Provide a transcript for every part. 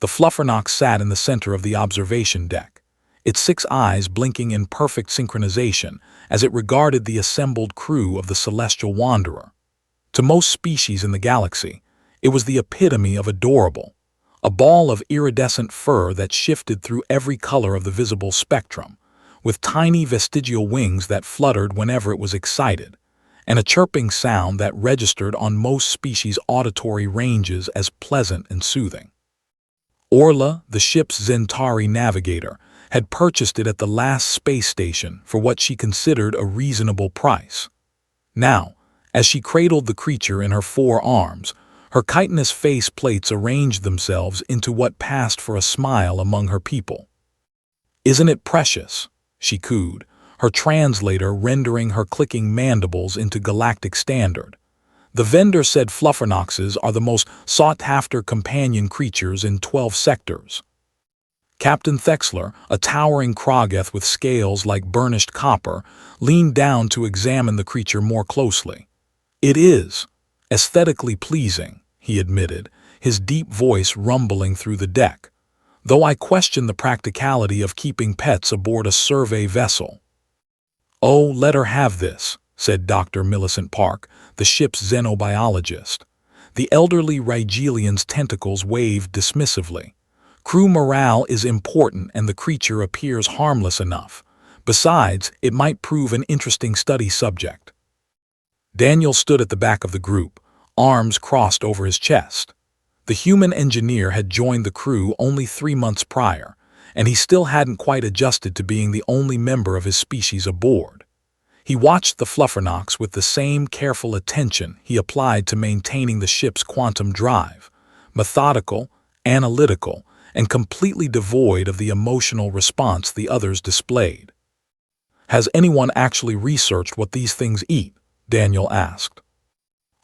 The Fluffernox sat in the center of the observation deck, its 6 eyes blinking in perfect synchronization as it regarded the assembled crew of the Celestial Wanderer. To most species in the galaxy, it was the epitome of adorable, a ball of iridescent fur that shifted through every color of the visible spectrum, with tiny vestigial wings that fluttered whenever it was excited, and a chirping sound that registered on most species' auditory ranges as pleasant and soothing. Orla, the ship's Zentari navigator, had purchased it at the last space station for what she considered a reasonable price. Now, as she cradled the creature in her 4 arms, her chitinous face plates arranged themselves into what passed for a smile among her people. "Isn't it precious?" she cooed, her translator rendering her clicking mandibles into galactic standard. "The vendor said Fluffernoxes are the most sought-after companion creatures in 12 sectors." Captain Thexler, a towering Kroggeth with scales like burnished copper, leaned down to examine the creature more closely. "It is aesthetically pleasing," he admitted, his deep voice rumbling through the deck, "though I question the practicality of keeping pets aboard a survey vessel." "Oh, let her have this," said Dr. Millicent Park, the ship's xenobiologist. The elderly Rigelian's tentacles waved dismissively. "Crew morale is important and the creature appears harmless enough. Besides, it might prove an interesting study subject." Daniel stood at the back of the group, arms crossed over his chest. The human engineer had joined the crew only 3 months prior, and he still hadn't quite adjusted to being the only member of his species aboard. He watched the Fluffernox with the same careful attention he applied to maintaining the ship's quantum drive, methodical, analytical, and completely devoid of the emotional response the others displayed. "Has anyone actually researched what these things eat?" Daniel asked.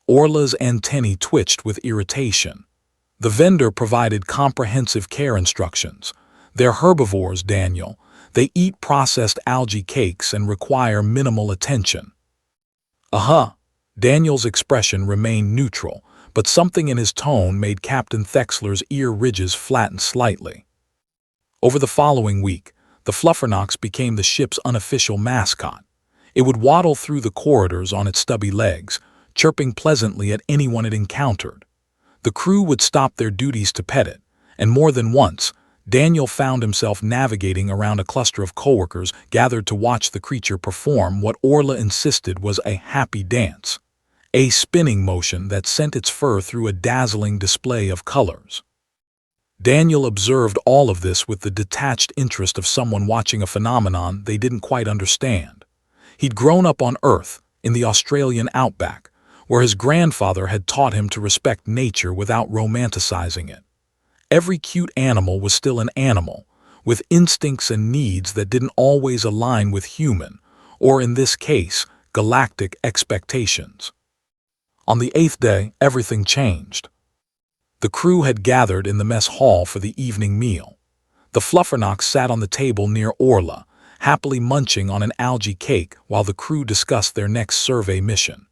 Orla's antennae twitched with irritation. The vendor provided comprehensive care instructions. "They're herbivores, Daniel. They eat processed algae cakes and require minimal attention." Daniel's expression remained neutral, but something in his tone made Captain Thexler's ear ridges flatten slightly. Over the following week, the Fluffernox became the ship's unofficial mascot. It would waddle through the corridors on its stubby legs, chirping pleasantly at anyone it encountered. The crew would stop their duties to pet it, and more than once, Daniel found himself navigating around a cluster of coworkers gathered to watch the creature perform what Orla insisted was a happy dance, a spinning motion that sent its fur through a dazzling display of colors. Daniel observed all of this with the detached interest of someone watching a phenomenon they didn't quite understand. He'd grown up on Earth, in the Australian outback, where his grandfather had taught him to respect nature without romanticizing it. Every cute animal was still an animal, with instincts and needs that didn't always align with human, or in this case, galactic expectations. On the 8th day, everything changed. The crew had gathered in the mess hall for the evening meal. The Fluffernox sat on the table near Orla, happily munching on an algae cake while the crew discussed their next survey mission.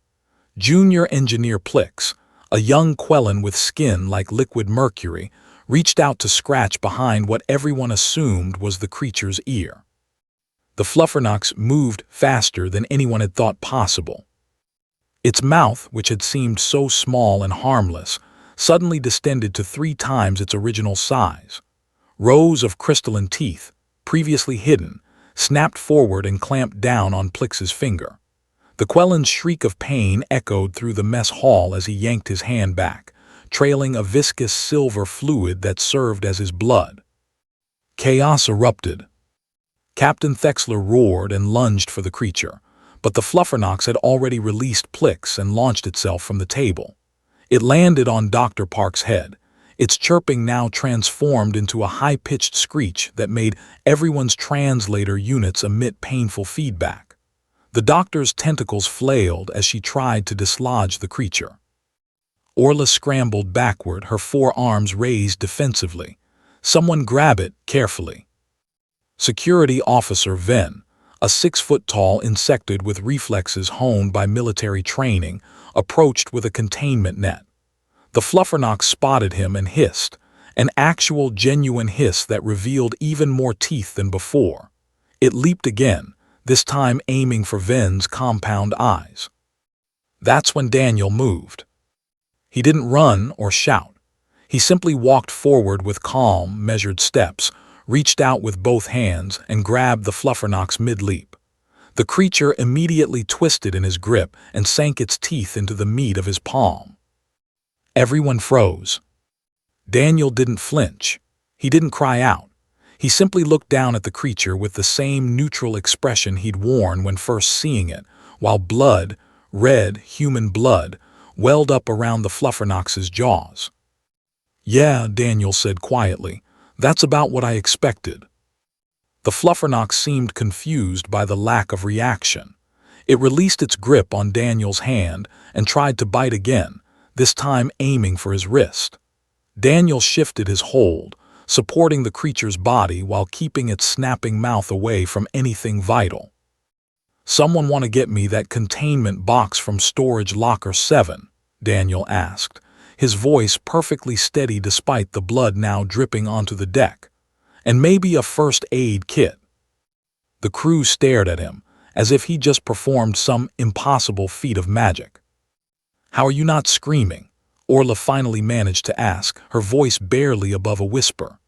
Junior Engineer Plix, a young Quellan with skin like liquid mercury, reached out to scratch behind what everyone assumed was the creature's ear. The Fluffernox moved faster than anyone had thought possible. Its mouth, which had seemed so small and harmless, suddenly distended to 3 times its original size. Rows of crystalline teeth, previously hidden, snapped forward and clamped down on Plix's finger. The Quellan's shriek of pain echoed through the mess hall as he yanked his hand back, trailing a viscous silver fluid that served as his blood. Chaos erupted. Captain Thexler roared and lunged for the creature, but the Fluffernox had already released Plix and launched itself from the table. It landed on Dr. Park's head, its chirping now transformed into a high-pitched screech that made everyone's translator units emit painful feedback. The doctor's tentacles flailed as she tried to dislodge the creature. Orla scrambled backward, her 4 arms raised defensively. "Someone grab it, carefully." Security Officer Ven, a 6-foot-tall insectoid with reflexes honed by military training, approached with a containment net. The Fluffernox spotted him and hissed, An actual, genuine hiss that revealed even more teeth than before. It leaped again, this time aiming for Ven's compound eyes. That's when Daniel moved. He didn't run or shout. He simply walked forward with calm, measured steps, reached out with both hands, and grabbed the Fluffernox mid-leap. The creature immediately twisted in his grip and sank its teeth into the meat of his palm. Everyone froze. Daniel didn't flinch. He didn't cry out. He simply looked down at the creature with the same neutral expression he'd worn when first seeing it, while blood, red, human blood, welled up around the Fluffernox's jaws. "Yeah," Daniel said quietly, "that's about what I expected." The Fluffernox seemed confused by the lack of reaction. It released its grip on Daniel's hand and tried to bite again, this time aiming for his wrist. Daniel shifted his hold, supporting the creature's body while keeping its snapping mouth away from anything vital. "Someone want to get me that containment box from storage locker 7? Daniel asked, his voice perfectly steady despite the blood now dripping onto the deck. "And maybe a first aid kit." The crew stared at him, as if he just performed some impossible feat of magic. "How are you not screaming?" Orla finally managed to ask, her voice barely above a whisper.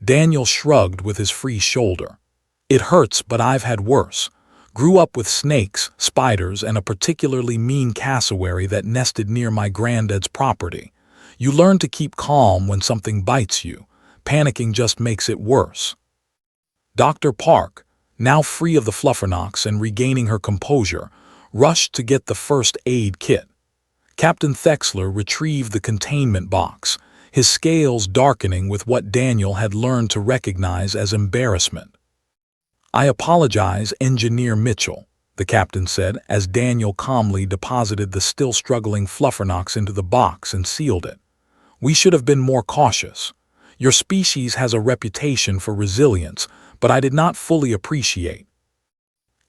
Daniel shrugged with his free shoulder. "It hurts, but I've had worse. Grew up with snakes, spiders, and a particularly mean cassowary that nested near my granddad's property. You learn to keep calm when something bites you. Panicking just makes it worse." Dr. Park, now free of the Fluffernox and regaining her composure, rushed to get the first aid kit. Captain Thexler retrieved the containment box, his scales darkening with what Daniel had learned to recognize as embarrassment. "I apologize, Engineer Mitchell," the captain said as Daniel calmly deposited the still-struggling Fluffernox into the box and sealed it. "We should have been more cautious. Your species has a reputation for resilience, but I did not fully appreciate."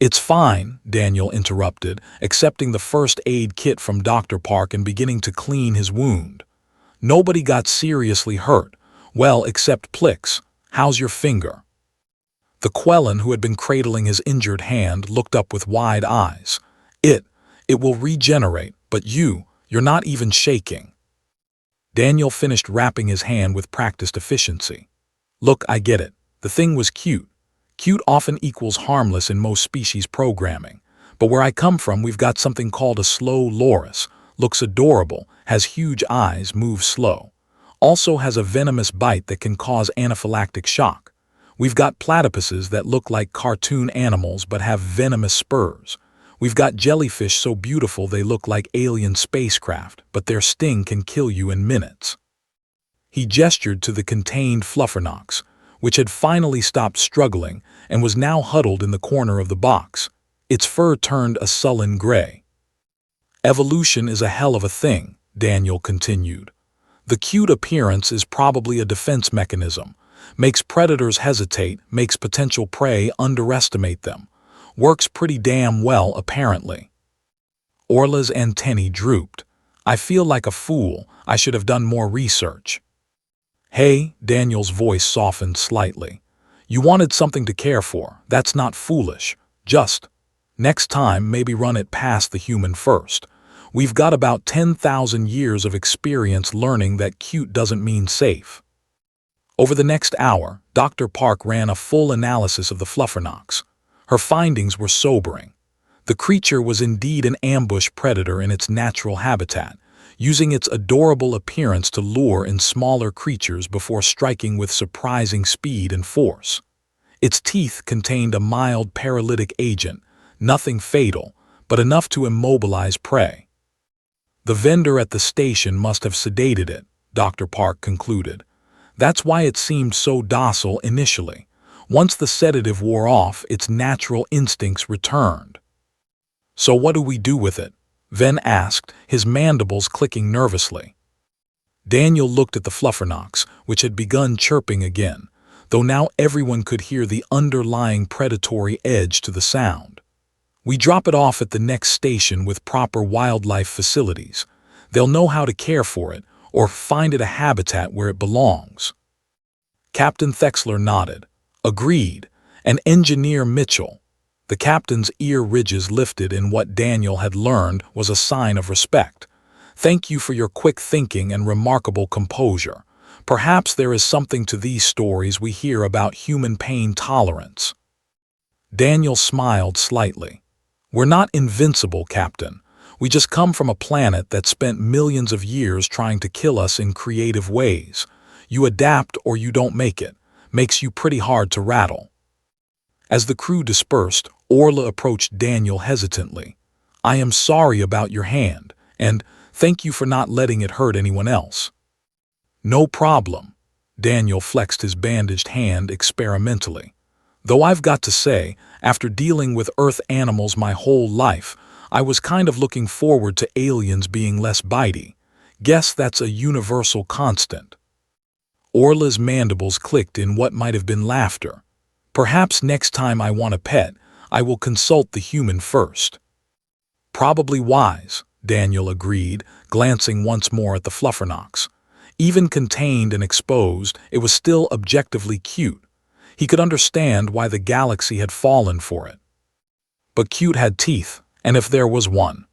"It's fine," Daniel interrupted, accepting the first aid kit from Dr. Park and beginning to clean his wound. "Nobody got seriously hurt. Well, except Plix. How's your finger?" The Quellan, who had been cradling his injured hand, looked up with wide eyes. It will regenerate, but you're not even shaking." Daniel finished wrapping his hand with practiced efficiency. "Look, I get it. The thing was cute. Cute often equals harmless in most species programming. But where I come from, we've got something called a slow loris. Looks adorable, has huge eyes, moves slow. Also has a venomous bite that can cause anaphylactic shock. We've got platypuses that look like cartoon animals but have venomous spurs. We've got jellyfish so beautiful they look like alien spacecraft, but their sting can kill you in minutes." He gestured to the contained Fluffernox, which had finally stopped struggling and was now huddled in the corner of the box. Its fur turned a sullen gray. "Evolution is a hell of a thing," Daniel continued. "The cute appearance is probably a defense mechanism. Makes predators hesitate, makes potential prey underestimate them. Works pretty damn well, apparently." Orla's antennae drooped. "I feel like a fool. I should have done more research." "Hey," Daniel's voice softened slightly. "You wanted something to care for. That's not foolish. Just, next time, maybe run it past the human first. We've got about 10,000 years of experience learning that cute doesn't mean safe." Over the next hour, Dr. Park ran a full analysis of the Fluffernox. Her findings were sobering. The creature was indeed an ambush predator in its natural habitat, using its adorable appearance to lure in smaller creatures before striking with surprising speed and force. Its teeth contained a mild paralytic agent, nothing fatal, but enough to immobilize prey. "The vendor at the station must have sedated it," Dr. Park concluded. "That's why it seemed so docile initially. Once the sedative wore off, its natural instincts returned." "So what do we do with it?" Ven asked, his mandibles clicking nervously. Daniel looked at the Fluffernox, which had begun chirping again, though now everyone could hear the underlying predatory edge to the sound. "We drop it off at the next station with proper wildlife facilities. They'll know how to care for it, or find it a habitat where it belongs. Captain Thexler nodded. Agreed. And Engineer Mitchell. The captain's ear ridges lifted in what Daniel had learned was a sign of respect. Thank you for your quick thinking and remarkable composure. Perhaps there is something to these stories we hear about human pain tolerance. Daniel smiled slightly. We're not invincible, Captain. We just come from a planet that spent millions of years trying to kill us in creative ways. You adapt or you don't make it. Makes you pretty hard to rattle. As the crew dispersed, Orla approached Daniel hesitantly. I am sorry about your hand, and thank you for not letting it hurt anyone else. No problem. Daniel flexed his bandaged hand experimentally. Though I've got to say, after dealing with Earth animals my whole life, I was kind of looking forward to aliens being less bitey. Guess that's a universal constant. Orla's mandibles clicked in what might have been laughter. Perhaps next time I want a pet, I will consult the human first. Probably wise, Daniel agreed, glancing once more at the Fluffernox. Even contained and exposed, it was still objectively cute. He could understand why the galaxy had fallen for it. But cute had teeth, and if there was one,